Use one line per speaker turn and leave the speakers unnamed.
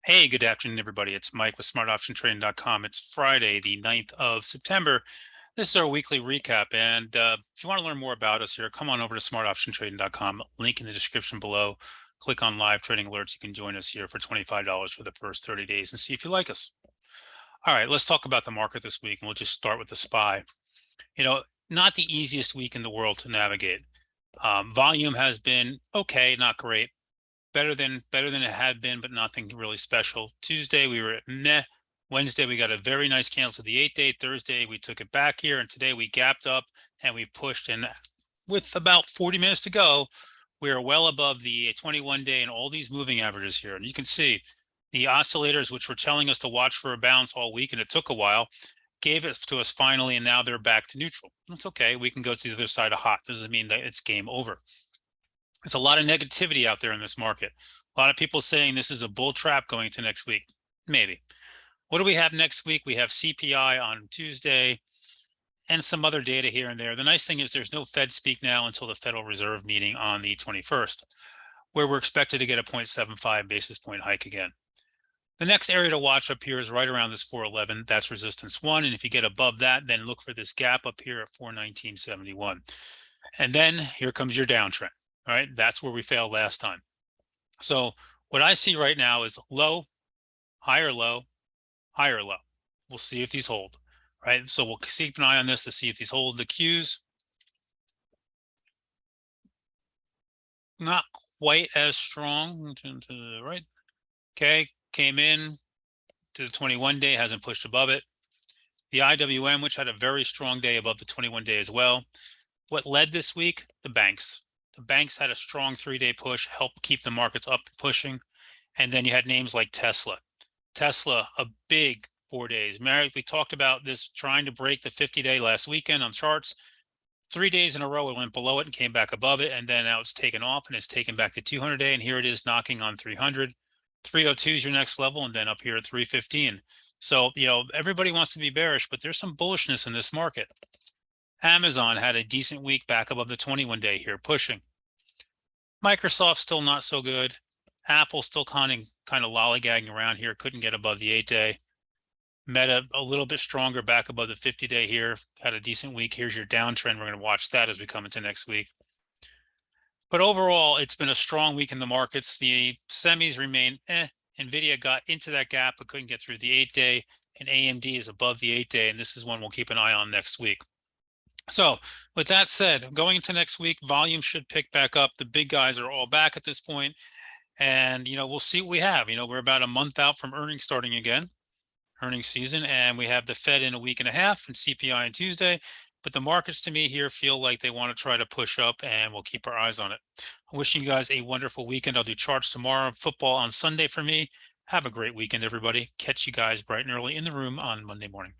Hey, good afternoon, everybody. It's Mike with smartoptiontrading.com. It's Friday, the 9th of September. This is our weekly recap. And if you want to learn more about us here, come on over to smartoptiontrading.com. Link in the description below. Click on live trading alerts. You can join us here for $25 for the first 30 days and see if you like us. All right, let's talk about the market this week. And we'll just start with the SPY. Not the easiest week in the world to navigate. Volume has been okay, not great. Better than it had been, but nothing really special. Tuesday we were at meh. Wednesday we got a very nice candle to the 8-day. Thursday we took it back here, and today we gapped up and we pushed. And with about 40 minutes to go, we are well above the 21-day and all these moving averages here. And you can see the oscillators, which were telling us to watch for a bounce all week, and it took a while, gave it to us finally, and now they're back to neutral. It's okay. We can go to the other side of hot. Doesn't mean that it's game over. There's a lot of negativity out there in this market. A lot of people saying this is a bull trap going into next week. Maybe. What do we have next week? We have CPI on Tuesday and some other data here and there. The nice thing is there's no Fed speak now until the Federal Reserve meeting on the 21st, where we're expected to get a 0.75 basis point hike again. The next area to watch up here is right around this 411. That's resistance 1. And if you get above that, then look for this gap up here at 419.71. And then here comes your downtrend. All right, that's where we failed last time. So what I see right now is low, higher low, higher low. We'll see if these hold, right? So we'll keep an eye on this to see if these hold. The Qs, not quite as strong to the right. Okay, came in to the 21-day, hasn't pushed above it. The IWM, which had a very strong day above the 21-day as well. What led this week? The banks. The banks had a strong 3-day push, helped keep the markets up pushing. And then you had names like Tesla. Tesla, a big 4 days. Mary, we talked about this trying to break the 50-day last weekend on charts. 3 days in a row, it went below it and came back above it. And then now it's taken off and it's taken back to 200-day. And here it is knocking on 300. 302 is your next level. And then up here at 315. So, everybody wants to be bearish, but there's some bullishness in this market. Amazon had a decent week back above the 21-day here, pushing. Microsoft still not so good. Apple still kind of lollygagging around here, couldn't get above the 8-day. Meta a little bit stronger back above the 50-day here, had a decent week. Here's your downtrend. We're going to watch that as we come into next week. But overall, it's been a strong week in the markets. The semis remain NVIDIA got into that gap but couldn't get through the 8-day, and AMD is above the 8-day, and this is one we'll keep an eye on next week. So with that said, going into next week, volume should pick back up. The big guys are all back at this point. And, we'll see what we have. We're about a month out from earnings starting again, earnings season. And we have the Fed in a week and a half and CPI on Tuesday. But the markets to me here feel like they want to try to push up, and we'll keep our eyes on it. I'm wishing you guys a wonderful weekend. I'll do charts tomorrow, football on Sunday for me. Have a great weekend, everybody. Catch you guys bright and early in the room on Monday morning.